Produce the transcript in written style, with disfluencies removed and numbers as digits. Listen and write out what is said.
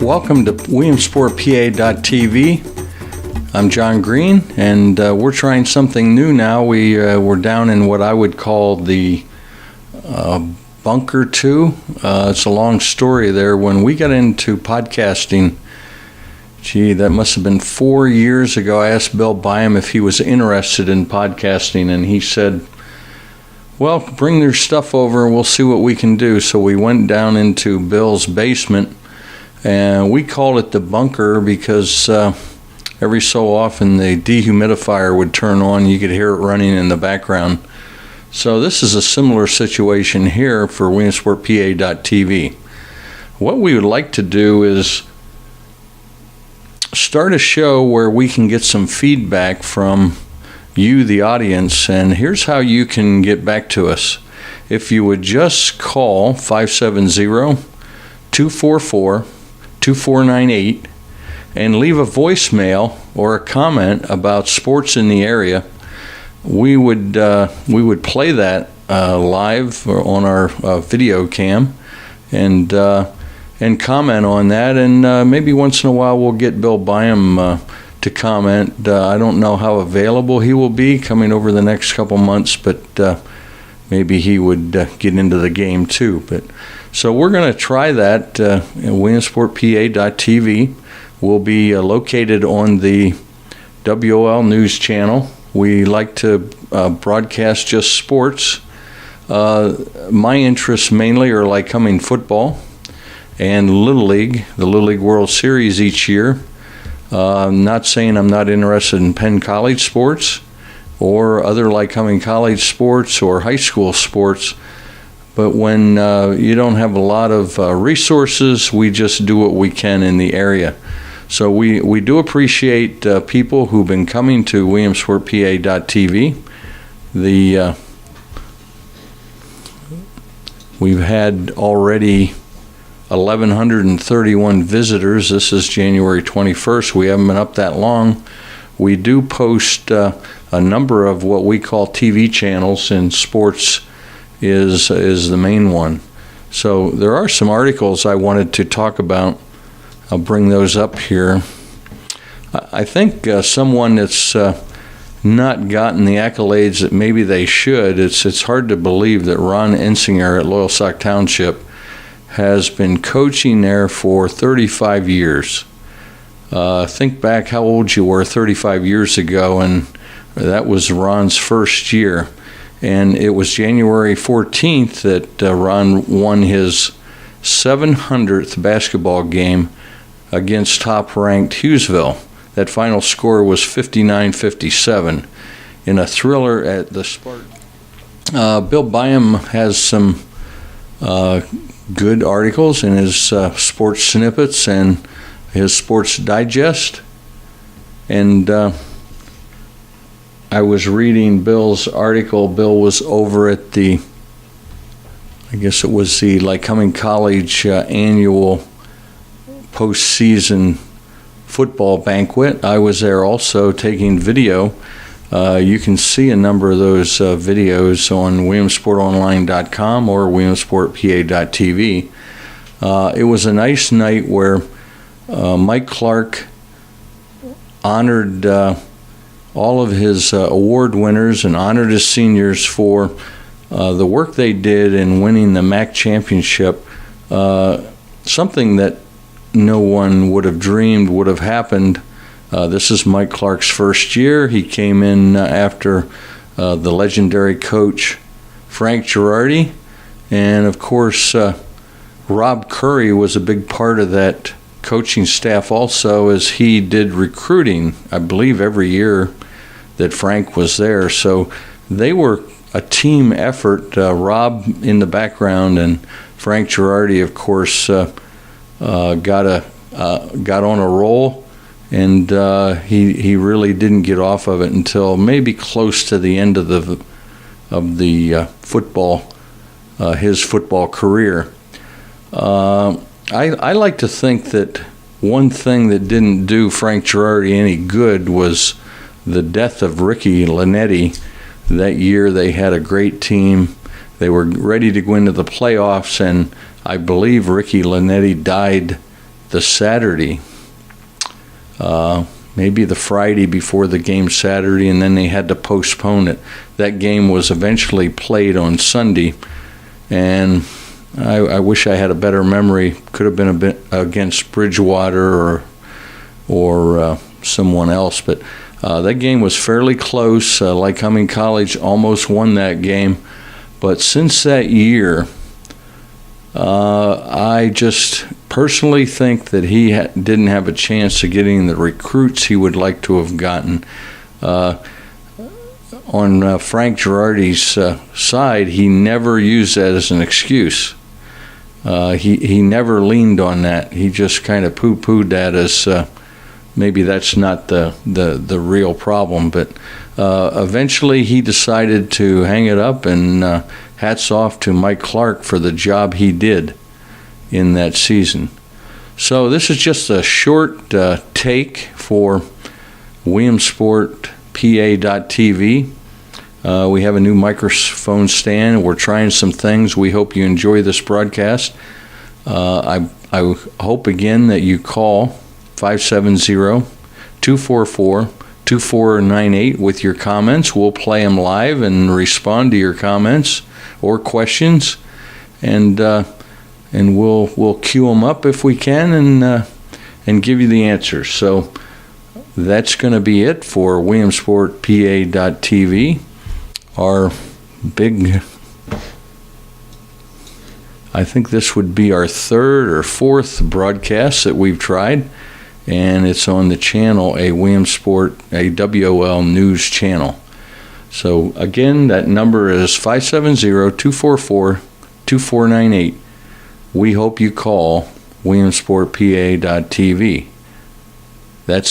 Welcome to WilliamsportPA.tv. I'm John Green, and we're trying something new now. We're down in what I would call the Bunker 2. It's a long story there. When we got into podcasting, that must have been 4 years ago, I asked Bill Byham if he was interested in podcasting, and he said, well, bring their stuff over and we'll see what we can do. So we went down into Bill's basement, and we called it the bunker because every so often the dehumidifier would turn on. You could hear it running in the background. So this is a similar situation here for WilliamsportPA.tv. What we would like to do is start a show where we can get some feedback from you, the audience, and here's how you can get back to us. If you would just call 570-244-2498 and leave a voicemail or a comment about sports in the area, we would play that live on our video cam and comment on that, and maybe once in a while we'll get Bill Byham to comment. I don't know how available he will be coming over the next couple months, but maybe he would get into the game too. So we're going to try that. WilliamsportPA.tv will be located on the WOL News channel. We like to broadcast just sports. My interests mainly are Lycoming football and Little League, the Little League World Series each year. I'm not saying I'm not interested in Penn college sports or other Lycoming college sports or high school sports, but when you don't have a lot of resources, we just do what we can in the area. So we do appreciate people who've been coming to WilliamsportPA.tv. We've had already 1,131 visitors. This is January 21st. We haven't been up that long. We do post a number of what we call TV channels, and sports is the main one. So there are some articles I wanted to talk about. I'll bring those up here. I think someone that's not gotten the accolades that maybe they should, it's hard to believe that Ron Insinger at Loyalsock Township has been coaching there for 35 years. Think back how old you were 35 years ago, and that was Ron's first year. And it was January 14th that Ron won his 700th basketball game against top-ranked Hughesville. That final score was 59-57 in a thriller at the Spartan. Bill Byham has some good articles in his sports snippets and his sports digest. And I was reading Bill's article. Bill was over at the, I guess it was the Lycoming College annual postseason football banquet. I was there also taking video. You can see a number of those videos on WilliamsportOnline.com or WilliamsportPA.tv. It was a nice night where Mike Clark honored all of his award winners and honored his seniors for the work they did in winning the MAC championship, something that no one would have dreamed would have happened. This is Mike Clark's first year. He came in after the legendary coach Frank Girardi, and of course Rob Curry was a big part of that coaching staff also, as he did recruiting, I believe, every year that Frank was there. So they were a team effort, Rob in the background, and Frank Girardi, of course, got on a roll, and he really didn't get off of it until maybe close to the end of the football, his football career. I like to think that one thing that didn't do Frank Girardi any good was the death of Ricky Linetti. That year they had a great team. They were ready to go into the playoffs, and I believe Ricky Linetti died the Saturday, maybe the Friday before the game Saturday, and then they had to postpone it. That game was eventually played on Sunday, and I wish I had a better memory. Could have been a bit against Bridgewater or someone else, but that game was fairly close. Lycoming College almost won that game, but since that year, I just personally think that he didn't have a chance of getting the recruits he would like to have gotten. On Frank Girardi's side, he never used that as an excuse. He never leaned on that. He just kind of poo-pooed that as maybe that's not the real problem. But eventually he decided to hang it up, and hats off to Mike Clark for the job he did in that season. So this is just a short take for WilliamsportPA.tv. We have a new microphone stand. We're trying some things. We hope you enjoy this broadcast. I hope again that you call 570-244-2498 with your comments. We'll play them live and respond to your comments or questions, and we'll queue them up if we can and give you the answers. So that's going to be it for WilliamsportPA.tv. Our big, I think this would be our third or fourth broadcast that we've tried, and it's on the channel, a WOL News channel. So again, that number is 570-244-2498. We hope you call WilliamsportPA.tv. That's